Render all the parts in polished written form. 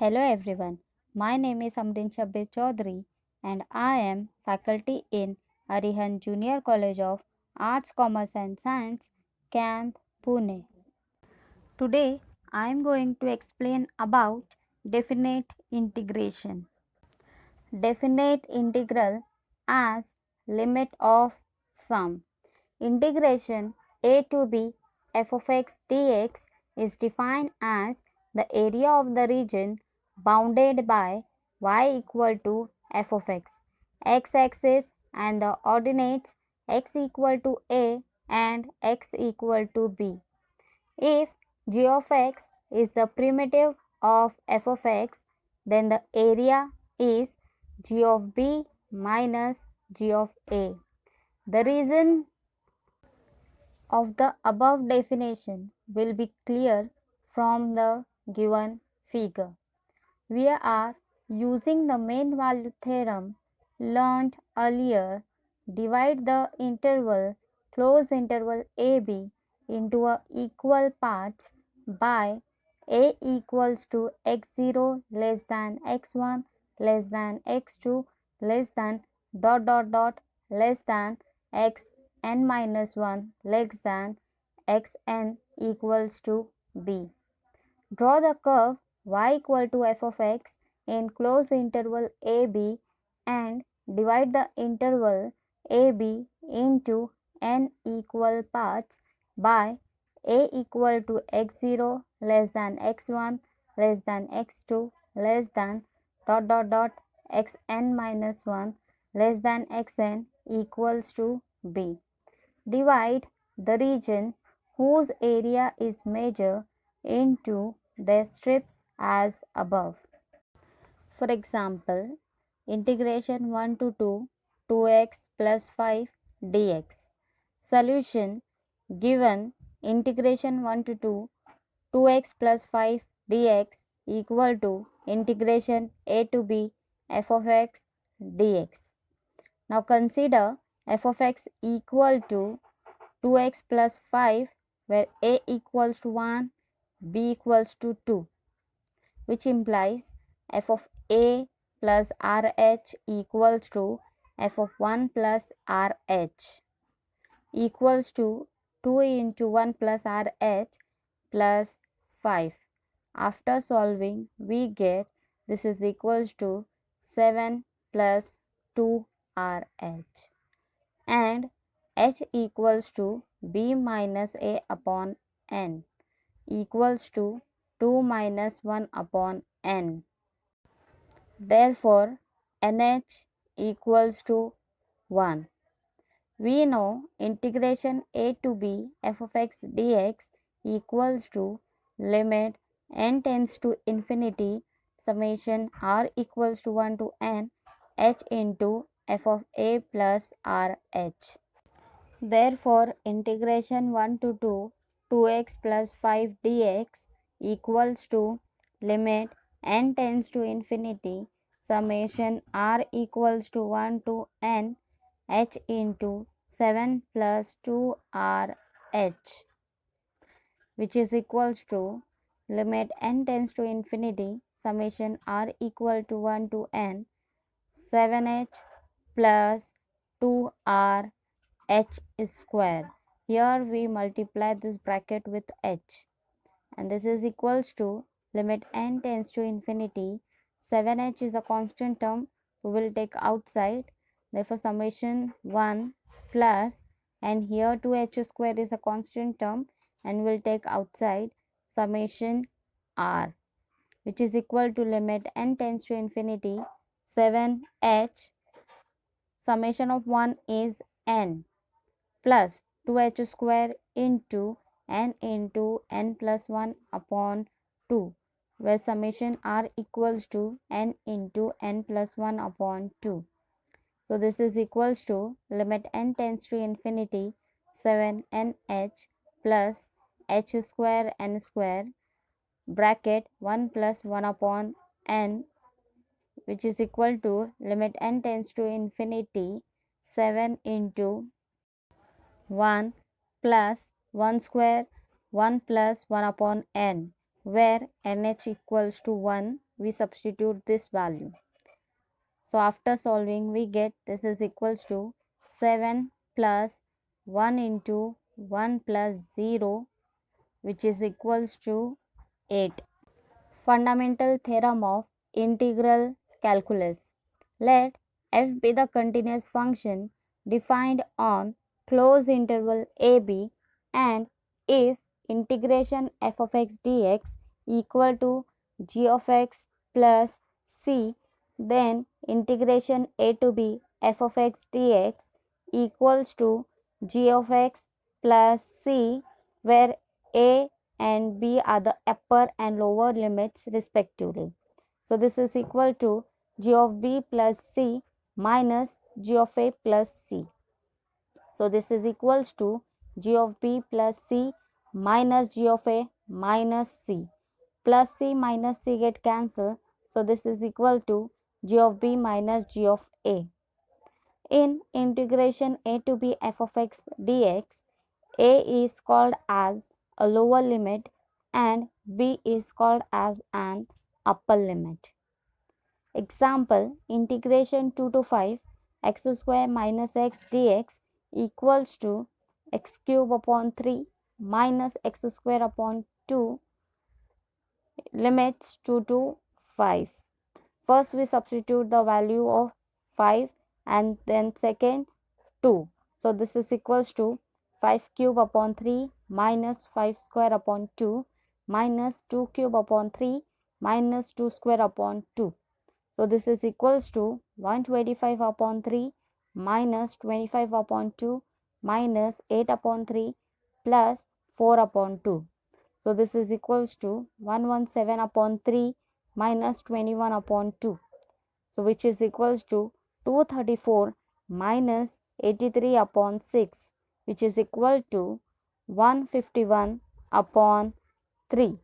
Hello everyone, my name is Amrin Shabbir Chaudhary and I am faculty in Arihan Junior College of Arts, Commerce and Science, Camp, Pune. Today I am going to explain about definite integration. Definite integral as limit of sum. Integration a to b f of x dx is defined as the area of the region bounded by y equal to f of x-axis and the ordinates x equal to a and x equal to b. If g of x is the primitive of f of x, then the area is g of b minus g of a. The reason of the above definition will be clear from the given figure. We are using the main value theorem learned earlier. Divide the interval closed interval AB into a equal parts by a equals to x0 less than x1 less than x2 less than less than xn minus 1 less than xn equals to b. Draw the curve y equal to f of x in closed interval AB and divide the interval AB into n equal parts by a equal to x0 less than x1 less than x2 less than xn minus 1 less than xn equals to b. Divide the region whose area is measured into the strips as above. For example, integration 1 to 2 2x plus 5 dx. Solution given integration 1 to 2 2x plus 5 dx equal to integration a to b f of x dx. Now consider f of x equal to 2x plus 5 where a equals to 1, b equals to 2, which implies f of a plus rh equals to f of 1 plus rh equals to 2 into 1 plus rh plus 5. After solving, we get this is equals to 7 plus 2rh and h equals to b minus a upon n equals to 2 minus 1 upon n. Therefore, nh equals to 1. We know integration a to b f of x dx equals to limit n tends to infinity summation r equals to 1 to n h into f of a plus rh. Therefore, integration 1 to 2 2x plus 5 dx equals to limit n tends to infinity summation r equals to 1 to n h into 7 plus 2rh, which is equals to limit n tends to infinity summation r equal to 1 to n 7h plus 2r h square. Here we multiply this bracket with h and this is equals to limit n tends to infinity. 7h is a constant term, we will take outside. Therefore, summation 1 plus and here 2h square is a constant term and will take outside summation r, which is equal to limit n tends to infinity 7h summation of 1 is n plus 2h square into n plus 1 upon 2, where summation r equals to n into n plus 1 upon 2. So this is equals to limit n tends to infinity 7nh plus h square n square bracket 1 plus 1 upon n, which is equal to limit n tends to infinity 7 into 1 plus 1 square 1 plus 1 upon n where nh equals to 1, we substitute this value. So after solving, we get this is equals to 7 plus 1 into 1 plus 0, which is equals to 8. Fundamental theorem of integral calculus. Let f be the continuous function defined on closed interval ab, and if integration f of x dx equal to g of x plus c, then integration a to b f of x dx equals to g of x plus c, where a and b are the upper and lower limits respectively. So this is equal to g of b plus c minus g of a plus c. So this is equals to g of b plus c minus g of a minus c. Plus c minus c get cancelled. So this is equal to g of b minus g of a. In integration a to b f of x dx, a is called as a lower limit and b is called as an upper limit. Example, integration 2 to 5 x square minus x dx equals to x cube upon 3 minus x square upon 2, limits 2 to 5. First we substitute the value of 5 and then second 2. So this is equals to 5 cube upon 3 minus 5 square upon 2 minus 2 cube upon 3 minus 2 square upon 2. So this is equals to 125 upon 3 minus 25 upon 2 minus 8 upon 3 plus 4 upon 2. So this is equals to 117 upon 3 minus 21 upon 2. So which is equals to 234 minus 83 upon 6, which is equal to 151 upon 3.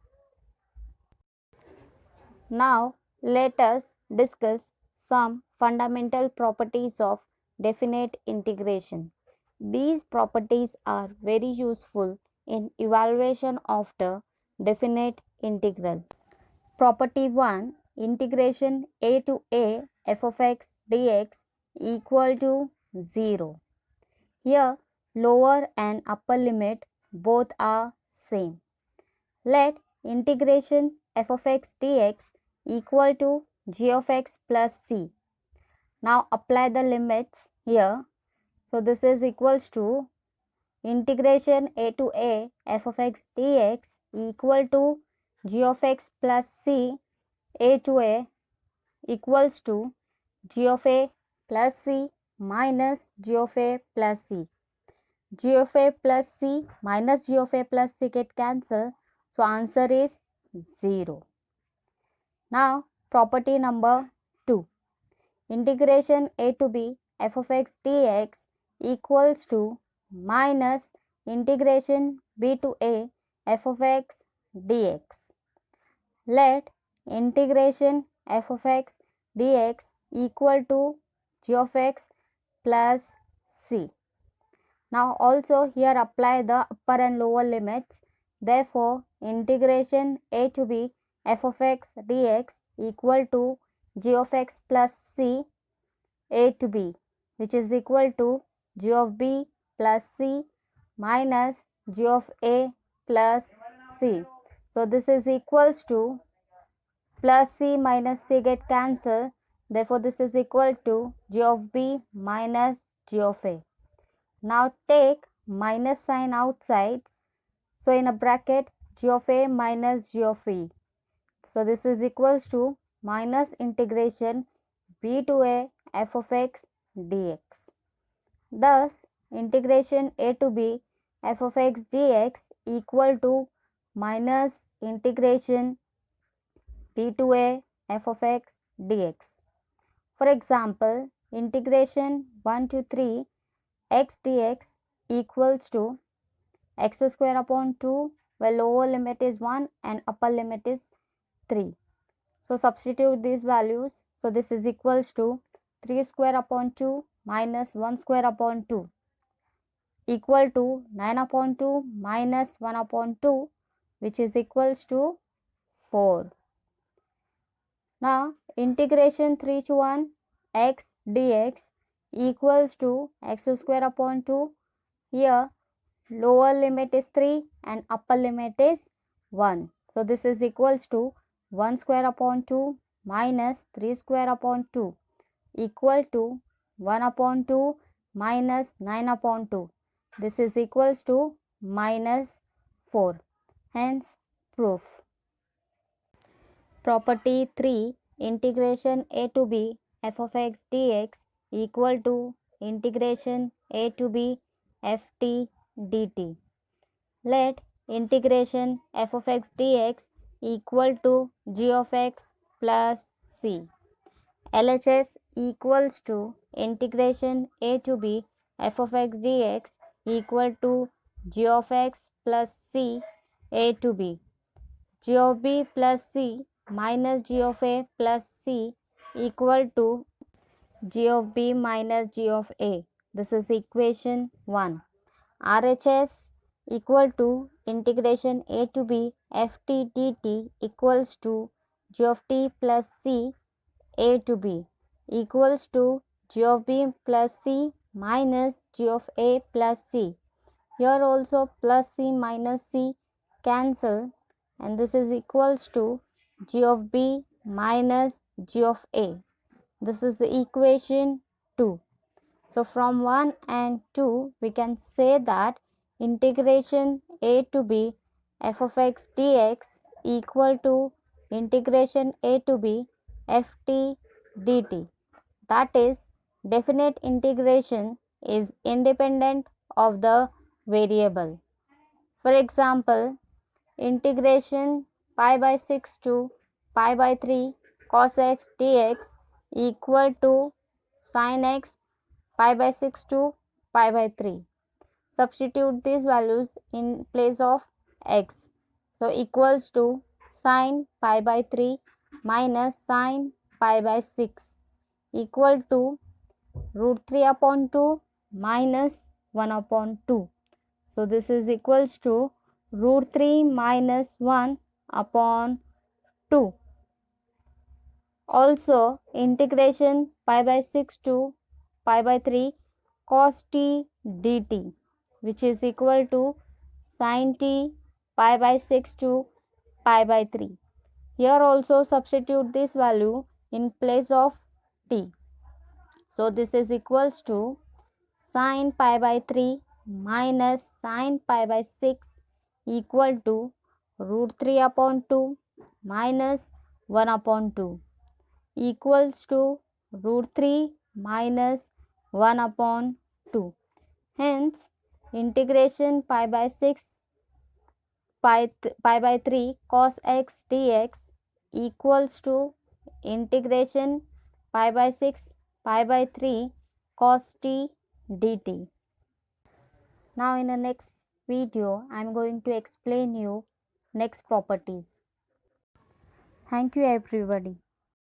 Now let us discuss some fundamental properties of definite integration. These properties are very useful in evaluation of the definite integral. Property 1, integration a to a f of x dx equal to 0. Here lower and upper limit both are same. Let integration f of x dx equal to g of x plus c. Now apply the limits here. So this is equals to integration a to a f of x dx equal to g of x plus c, a to a equals to g of a plus c minus g of a plus c. G of a plus c minus g of a plus c get cancelled. So answer is 0. Now property number 2. Integration a to b f of x dx equals to minus integration b to a f of x dx. Let integration f of x dx equal to g of x plus c. Now also here apply the upper and lower limits. Therefore, integration a to b f of x dx equal to g of x plus c, a to b, which is equal to g of b plus c minus g of a plus c. So this is equals to plus c minus c get cancelled. Therefore, this is equal to g of b minus g of a. Now take minus sign outside. So in a bracket g of a minus g of e. So this is equals to minus integration b to a f of x dx. Thus integration a to b f of x dx equal to minus integration b to a f of x dx. For example, integration 1 to 3 x dx equals to x square upon 2, where lower limit is 1 and upper limit is 3. So substitute these values. So this is equals to 3 square upon 2 minus 1 square upon 2 equal to 9 upon 2 minus 1 upon 2, which is equals to 4. Now integration 3 to 1 x dx equals to x square upon 2. Here lower limit is 3 and upper limit is 1. So this is equals to 1 square upon 2 minus 3 square upon 2 equal to 1 upon 2 minus 9 upon 2. This is equals to minus 4. Hence proof. Property 3, integration a to b f of x dx equal to integration a to b f t dt. Let integration f of x dx equal to g of x plus c. LHS equals to integration a to b f of x dx equal to g of x plus c a to b. G of b plus c minus g of a plus c equal to g of b minus g of a. This is equation 1. RHS equal to integration a to b f t dt equals to g of t plus c a to b equals to g of b plus c minus g of a plus c. Here also plus c minus c cancel and this is equals to g of b minus g of a. This is the equation 2. So from 1 and 2 we can say that integration a to b f of x dx equal to integration a to b f t dt. That is, definite integration is independent of the variable. For example, integration pi by 6 to pi by 3 cos x dx equal to sin x pi by 6 to pi by 3. Substitute these values in place of x. So equals to sin pi by 3 minus sin pi by 6 equal to root 3 upon 2 minus 1 upon 2. So this is equals to root 3 minus 1 upon 2. Also integration pi by 6 to pi by 3 cos t dt which is equal to sin t pi by 6 to pi by 3. Here also substitute this value in place of t. So this is equals to sin pi by 3 minus sin pi by 6 equal to root 3 upon 2 minus 1 upon 2 equals to root 3 minus 1 upon 2. Hence, integration pi by 6 pi by 3 cos x dx equals to integration pi by 6 pi by 3 cos t dt. Now in the next video, I am going to explain you next properties. Thank you everybody.